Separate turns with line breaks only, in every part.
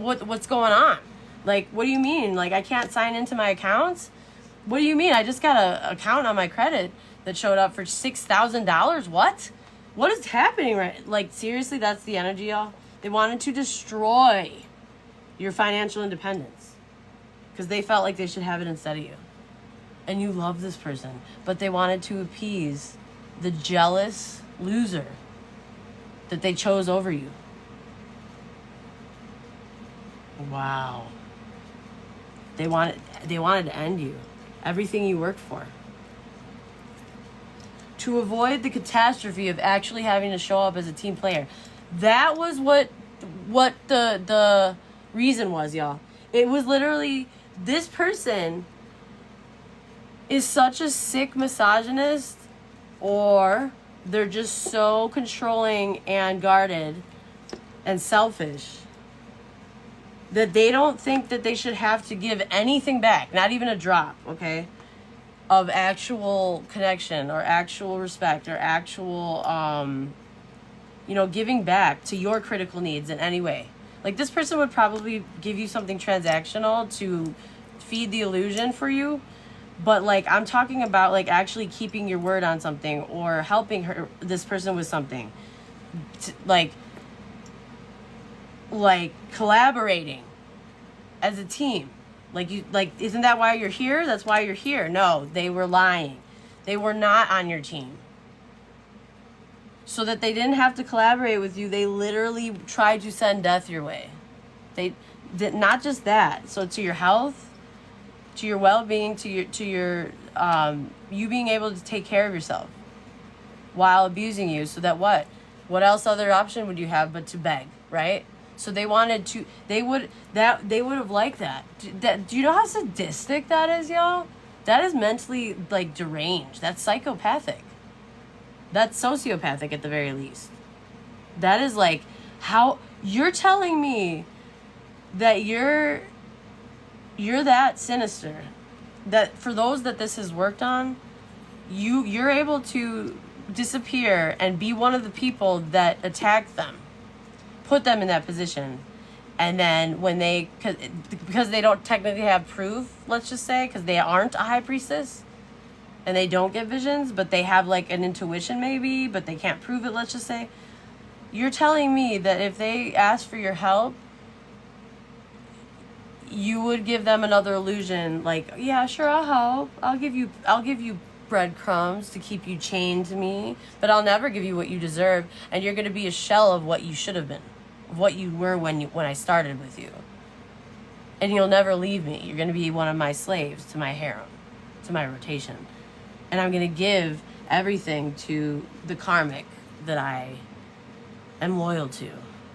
what's going on? Like, what do you mean? Like, I can't sign into my accounts? What do you mean? I just got an account on my credit that showed up for $6,000. What? What is happening right? Like, seriously, that's the energy, y'all. They wanted to destroy your financial independence because they felt like they should have it instead of you. And you love this person, but they wanted to appease the jealous loser that they chose over you. Wow. They wanted to end you. Everything you worked for. To avoid the catastrophe of actually having to show up as a team player. That was what the reason was, y'all. It was literally, this person is such a sick misogynist, or they're just so controlling and guarded and selfish that they don't think that they should have to give anything back, not even a drop, okay, of actual connection or actual respect or actual, giving back to your critical needs in any way. Like, this person would probably give you something transactional to feed the illusion for you, but, like, I'm talking about, like, actually keeping your word on something or helping this person with something. Like collaborating as a team. Isn't that why you're here? That's why you're here. No, they were lying. They were not on your team. So that they didn't have to collaborate with you, they literally tried to send death your way. They did not just that. So to your health, to your well-being, to your you being able to take care of yourself while abusing you, so that what else other option would you have but to beg, right? So they wanted to, they would have liked that. Do you know how sadistic that is, y'all? That is mentally, like, deranged. That's psychopathic. That's sociopathic at the very least. That is like, how you're telling me that you're that sinister, that for those that this has worked on, you're able to disappear and be one of the people that attack them, put them in that position, and then when because they don't technically have proof, let's just say, because they aren't a high priestess and they don't get visions, but they have like an intuition maybe, but they can't prove it, let's just say. You're telling me that if they ask for your help, you would give them another illusion, like, yeah, sure, I'll help. I'll give you breadcrumbs to keep you chained to me, but I'll never give you what you deserve, and you're going to be a shell of what you should have been, of what you were when I started with you. And you'll never leave me. You're going to be one of my slaves to my harem, to my rotation. And I'm going to give everything to the karmic that I am loyal to,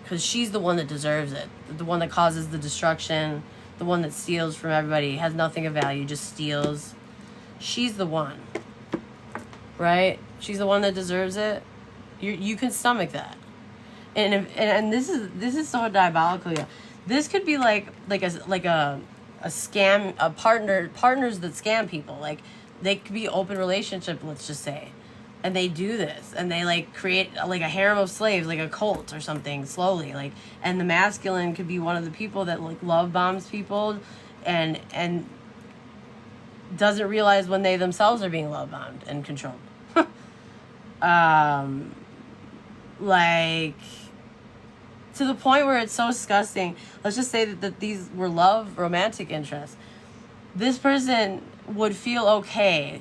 because she's the one that deserves it, the one that causes the destruction, the one that steals from everybody, has nothing of value, just steals. She's the one, right? She's the one that deserves it. You can stomach that, and this is so diabolical. Yeah, this could be like a scam, partners that scam people. Like, they could be open relationship, let's just say, and they do this, and they like create like a harem of slaves, like a cult or something, slowly, like, and the masculine could be one of the people that like love bombs people and doesn't realize when they themselves are being love bombed and controlled. Like, to the point where it's so disgusting. Let's just say that these were romantic interests. This person would feel okay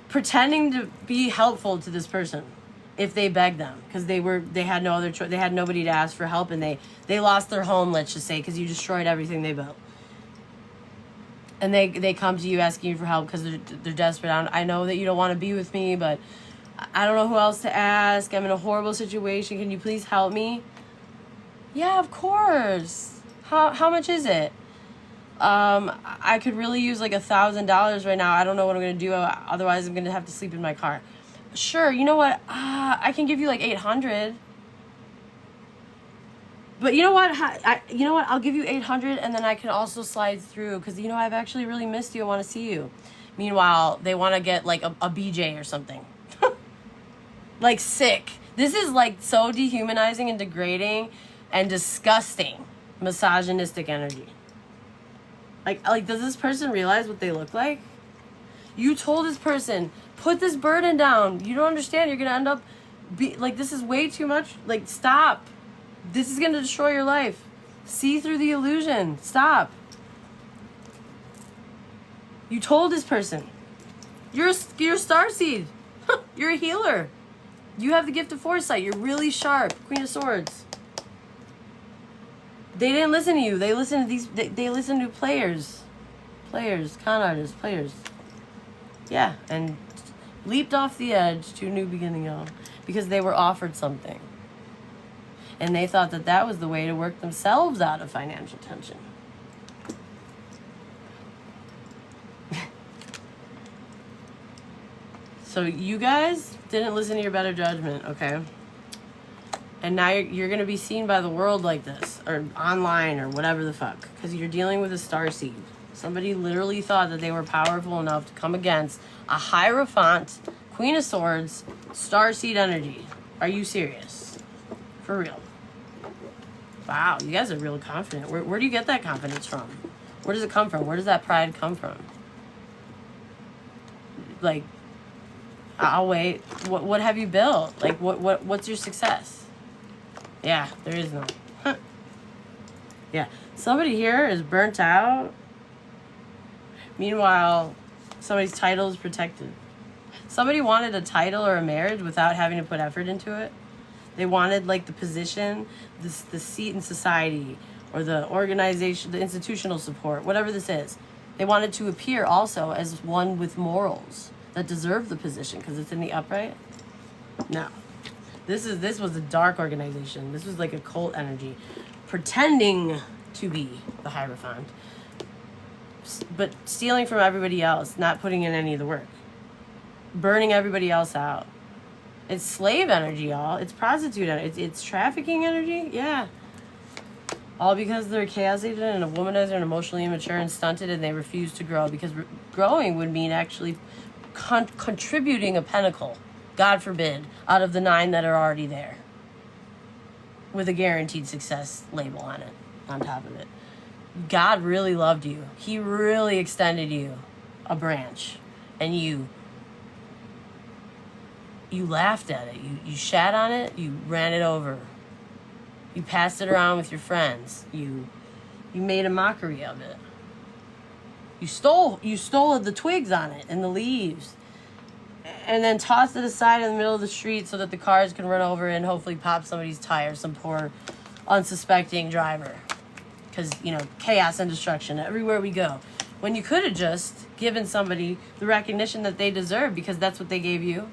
pretending to be helpful to this person if they begged them, because they had no other choice. They had nobody to ask for help, and they lost their home, let's just say, because you destroyed everything they built. And they come to you asking you for help because they're desperate. I know that you don't want to be with me, but I don't know who else to ask. I'm in a horrible situation. Can you please help me? Yeah, of course. How much is it? I could really use like $1,000 right now. I don't know what I'm going to do. Otherwise, I'm going to have to sleep in my car. Sure, you know what? I can give you like $800. But you know what? I'll give you $800, and then I can also slide through because, I've actually really missed you. I want to see you. Meanwhile, they want to get like a BJ or something. Like, sick. This is like so dehumanizing and degrading and disgusting misogynistic energy. Like, does this person realize what they look like? You told this person, put this burden down. You don't understand. You're going to end up, this is way too much. Like, stop. This is going to destroy your life. See through the illusion. Stop. You told this person. You're a starseed. You're a healer. You have the gift of foresight. You're really sharp. Queen of Swords. They didn't listen to you. They listened to these. They listened to players, con artists, players. Yeah, and leaped off the edge to a new beginning, y'all, because they were offered something, and they thought that that was the way to work themselves out of financial tension. So you guys didn't listen to your better judgment, okay? And now you're going to be seen by the world like this, or online, or whatever the fuck, because you're dealing with a starseed. Somebody literally thought that they were powerful enough to come against a Hierophant, Queen of Swords, starseed energy. Are you serious? For real? Wow, you guys are real confident. Where do you get that confidence from? Where does it come from? Where does that pride come from? Like, I'll wait. What have you built? Like, what's your success? Yeah, there is none. Yeah, somebody here is burnt out. Meanwhile, somebody's title is protected. Somebody wanted a title or a marriage without having to put effort into it. They wanted, like, the position, the seat in society, or the organization, the institutional support, whatever this is. They wanted to appear also as one with morals that deserve the position because it's in the upright. No. This was a dark organization. This was like a cult energy pretending to be the Hierophant, but stealing from everybody else, not putting in any of the work, burning everybody else out. It's slave energy, y'all. It's prostitute energy. It's trafficking energy. Yeah. All because they're chaos agent and a womanizer and emotionally immature and stunted, and they refuse to grow, because growing would mean actually contributing a pentacle, God forbid, out of the 9 that are already there, with a guaranteed success label on it, on top of it. God really loved you. He really extended you a branch, and you laughed at it. You shat on it. You ran it over. You passed it around with your friends. You made a mockery of it. You stole the twigs on it and the leaves, and then tossed it aside in the middle of the street so that the cars can run over and hopefully pop somebody's tire, some poor unsuspecting driver. Because, chaos and destruction everywhere we go. When you could have just given somebody the recognition that they deserve, because that's what they gave you.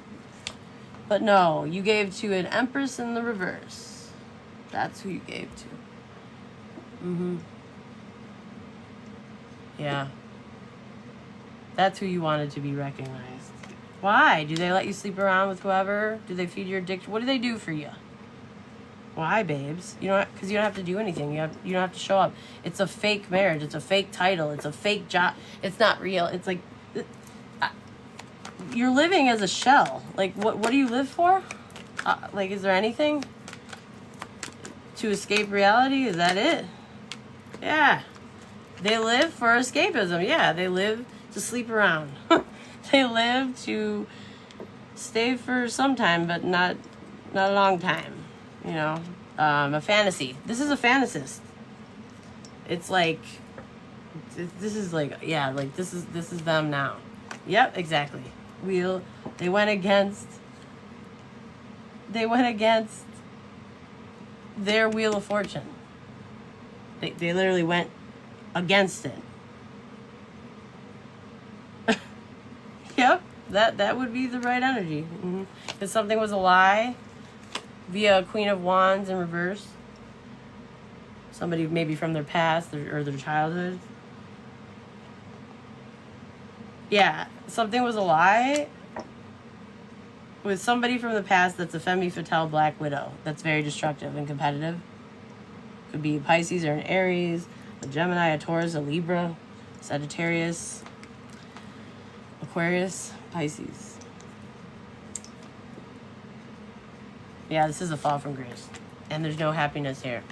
But no, you gave to an empress in the reverse. That's who you gave to. Yeah. That's who you wanted to be recognized. Why? Do they let you sleep around with whoever? Do they feed your addiction? What do they do for you? Why, babes? Because you don't have to do anything. You don't have to show up. It's a fake marriage. It's a fake title. It's a fake job. It's not real. It's like, you're living as a shell. Like, what do you live for? Is there anything? To escape reality? Is that it? Yeah. They live for escapism. Yeah, they live to sleep around. They live to stay for some time, but not a long time. A fantasy. This is a fantasist. It's like, this is like, yeah, like this is them now. Yep, exactly. They went against their Wheel of Fortune. They literally went against it. Yep, that would be the right energy. If something was a lie, via Queen of Wands in reverse, somebody maybe from their past or their childhood. Yeah, something was a lie with somebody from the past that's a femme fatale black widow that's very destructive and competitive. Could be a Pisces or an Aries, a Gemini, a Taurus, a Libra, Sagittarius, Aquarius, Pisces. Yeah, this is a fall from grace. And there's no happiness here.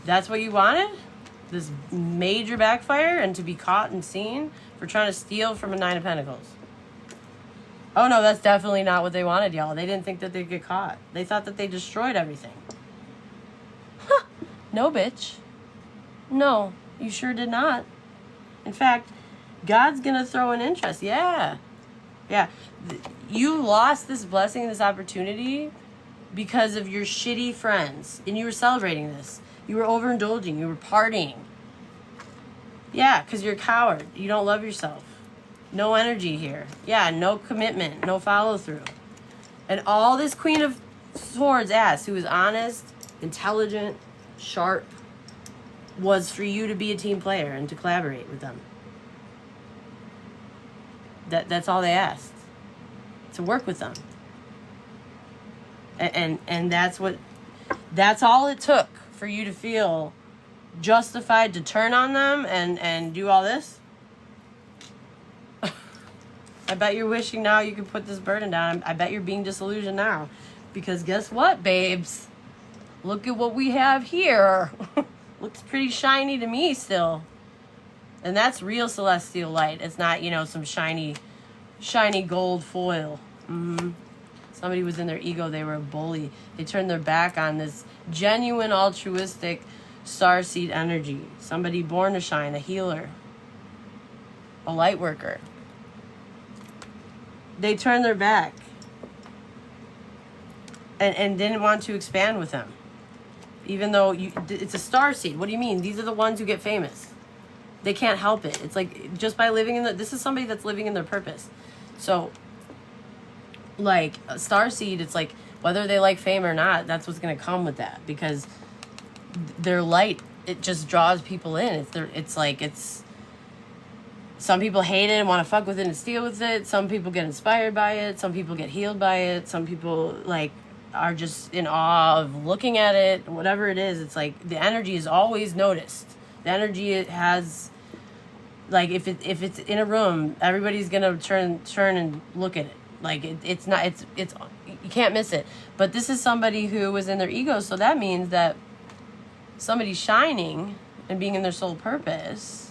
That's what you wanted? This major backfire and to be caught and seen for trying to steal from a Nine of Pentacles. Oh no, that's definitely not what they wanted, y'all. They didn't think that they'd get caught. They thought that they destroyed everything. Huh. No, bitch. No, you sure did not. In fact, God's gonna throw an interest. Yeah. Yeah. You lost this blessing, this opportunity because of your shitty friends. And you were celebrating this. You were overindulging. You were partying. Yeah, because you're a coward. You don't love yourself. No energy here. Yeah, no commitment. No follow through. And all this Queen of Swords ass, who is honest, intelligent, sharp, was for you to be a team player and to collaborate with them. That's all they asked. To work with them. And that's all it took for you to feel justified to turn on them and do all this. I bet you're wishing now you could put this burden down. I bet you're being disillusioned now. Because guess what, babes? Look at what we have here. Looks pretty shiny to me still. And that's real celestial light. It's not, some shiny gold foil. Somebody was in their ego. They were a bully. They turned their back on this genuine, altruistic starseed energy. Somebody born to shine, a healer, a light worker. They turned their back and didn't want to expand with them. Even though it's a starseed. What do you mean? These are the ones who get famous. They can't help it. It's like just by living this is somebody that's living in their purpose. So, like a starseed, it's like whether they like fame or not, that's what's gonna come with that because their light, it just draws people in. It's some people hate it and want to fuck with it and steal with it. Some people get inspired by it. Some people get healed by it. Some people are just in awe of looking at it. Whatever it is, it's like the energy is always noticed. The energy it has, if it's in a room, everybody's gonna turn and look at it. It's you can't miss it. But this is somebody who was in their ego, so that means that somebody shining and being in their soul purpose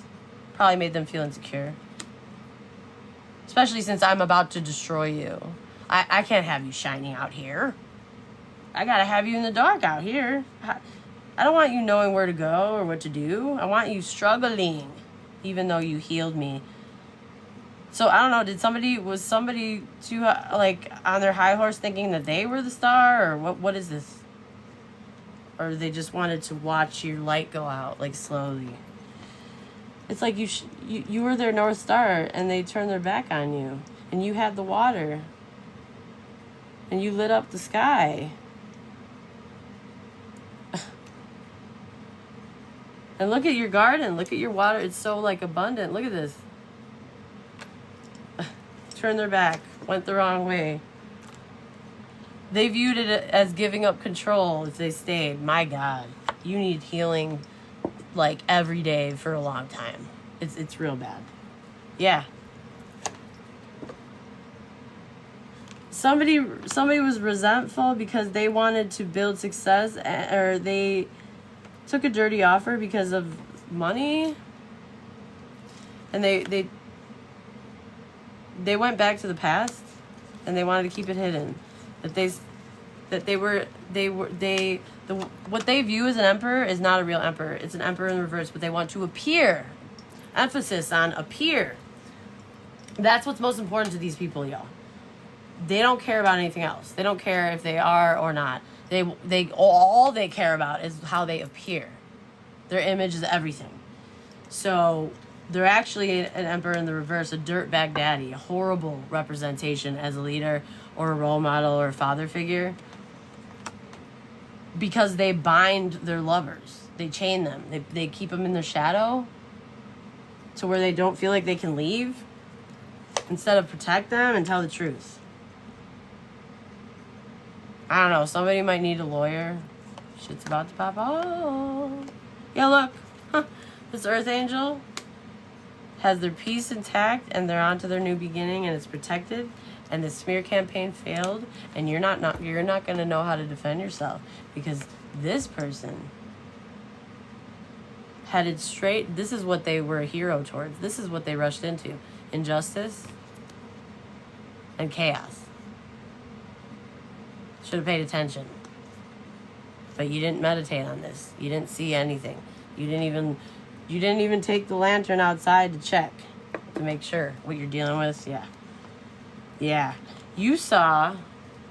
probably made them feel insecure. Especially since I'm about to destroy you. I can't have you shining out here. I gotta have you in the dark out here. I don't want you knowing where to go or what to do. I want you struggling, even though you healed me. So I don't know. Was somebody too on their high horse thinking that they were the star, or what is this? Or they just wanted to watch your light go out slowly. It's like you were their North Star and they turned their back on you. And you had the water. And you lit up the sky. And look at your garden. Look at your water. It's so abundant. Look at this. Turned their back. Went the wrong way. They viewed it as giving up control if they stayed. My God. You need healing every day for a long time. It's real bad. Yeah. Somebody was resentful because they wanted to build success, or they took a dirty offer because of money, and they went back to the past, and they wanted to keep it hidden. What they view as an emperor is not a real emperor. It's an emperor in reverse, but they want to appear. Emphasis on appear. That's what's most important to these people, y'all. They don't care about anything else. They don't care if they are or not. All they care about is how they appear. Their image is everything. So they're actually an emperor in the reverse, a dirtbag daddy, a horrible representation as a leader or a role model or a father figure. Because they bind their lovers. They chain them. They keep them in their shadow to where they don't feel like they can leave instead of protect them and tell the truth. I don't know. Somebody might need a lawyer. Shit's about to pop off. Yeah, look. Huh. This Earth Angel has their peace intact and they're on to their new beginning and it's protected. And the smear campaign failed, and you're not going to know how to defend yourself because this person headed straight. This is what they were a hero towards. This is what they rushed into. Injustice and chaos. Should have paid attention. But you didn't meditate on this. You didn't see anything. You didn't even take the lantern outside to check to make sure what you're dealing with. Yeah. Yeah. You saw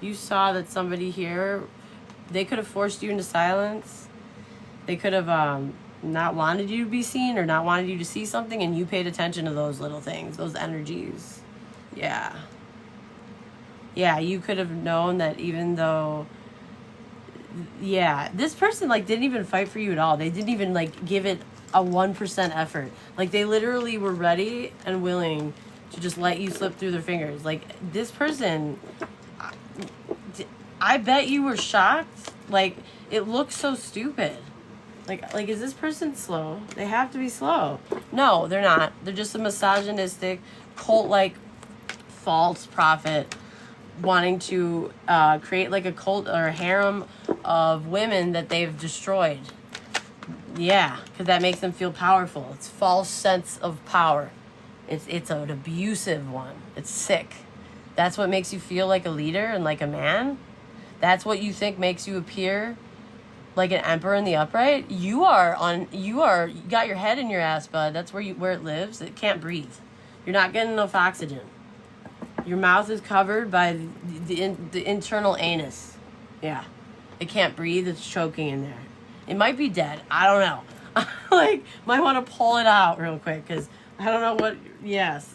that somebody here, they could have forced you into silence. They could have not wanted you to be seen or not wanted you to see something, and you paid attention to those little things, those energies. Yeah. Yeah, you could have known that even though, yeah, this person, like, didn't even fight for you at all. They didn't even, like, give it a 1% effort. Like, they literally were ready and willing to just let you slip through their fingers. Like, this person, I bet you were shocked. Like, it looks so stupid. Like, is this person slow? They have to be slow. No, they're not. They're just a misogynistic, cult-like, false prophet wanting to create, like, a cult or a harem of women that they've destroyed. Yeah, because that makes them feel powerful. It's false sense of power. It's an abusive one. It's sick. That's what makes you feel like a leader and like a man. That's what you think makes you appear like an emperor in the upright. You got your head in your ass, bud. That's where it lives. It can't breathe. You're not getting enough oxygen. Your mouth is covered by the internal anus. Yeah. It can't breathe. It's choking in there. It might be dead. I don't know. Like, might want to pull it out real quick because I don't know what. Yes.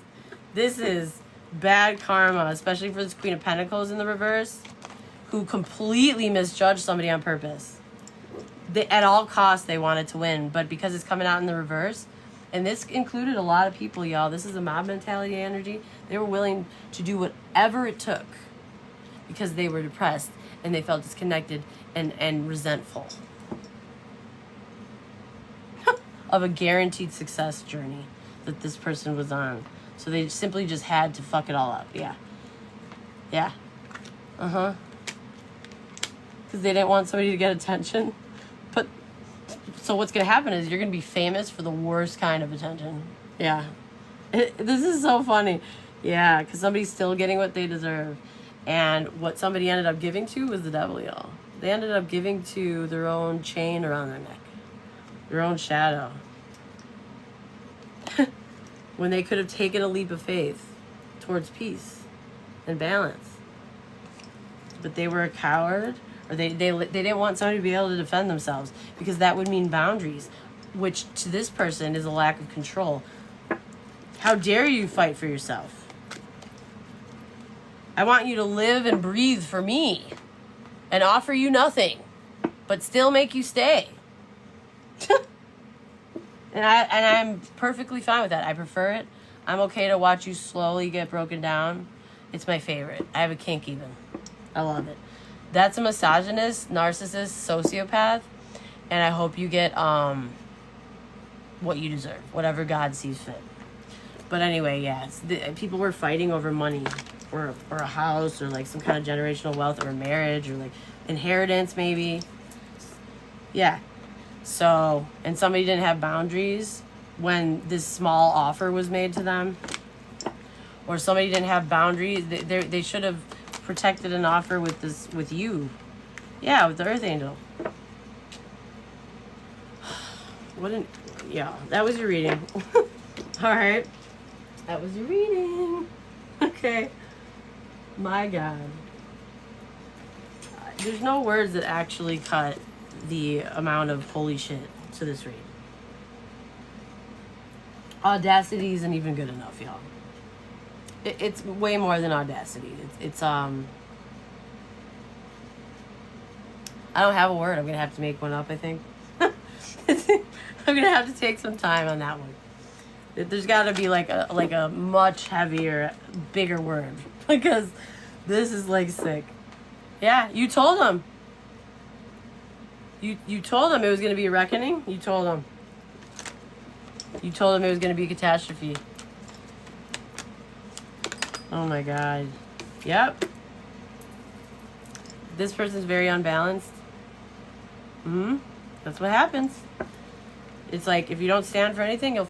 This is bad karma, especially for this Queen of Pentacles in the reverse, who completely misjudged somebody on purpose. At all costs, they wanted to win, but because it's coming out in the reverse, and this included a lot of people, y'all. This is a mob mentality energy. They were willing to do whatever it took because they were depressed and they felt disconnected and resentful of a guaranteed success journey that this person was on. So they simply just had to fuck it all up. Yeah. Yeah. Uh-huh. Because they didn't want somebody to get attention. But, so what's going to happen is you're going to be famous for the worst kind of attention. Yeah. This is so funny. Yeah, because somebody's still getting what they deserve. And what somebody ended up giving to was the devil, y'all. They ended up giving to their own chain around their neck. Their own shadow. When they could have taken a leap of faith towards peace and balance. But they were a coward, or they didn't want somebody to be able to defend themselves because that would mean boundaries, which to this person is a lack of control. How dare you fight for yourself? I want you to live and breathe for me and offer you nothing, but still make you stay. And I'm perfectly fine with that. I prefer it. I'm okay to watch you slowly get broken down. It's my favorite. I have a kink even. I love it. That's a misogynist, narcissist, sociopath, and I hope you get what you deserve, whatever God sees fit. But anyway, yeah, people were fighting over money or a house or like some kind of generational wealth or marriage or like inheritance maybe. Yeah. So, and somebody didn't have boundaries when this small offer was made to them. Or somebody didn't have boundaries. They should have protected an offer with you. Yeah, with the Earth Angel. Yeah, that was your reading. Alright. That was your reading. Okay. My God. There's no words that actually cut the amount of holy shit to this read. Audacity isn't even good enough, y'all. It's way more than audacity. It's I don't have a word. I'm gonna have to make one up, I think. I'm gonna have to take some time on that one. There's got to be like a much heavier, bigger word because this is like sick. Yeah, you told him. You told him it was going to be a reckoning. You told him. You told him it was going to be a catastrophe. Oh my God. Yep. This person's very unbalanced. That's what happens. It's like, if you don't stand for anything, you'll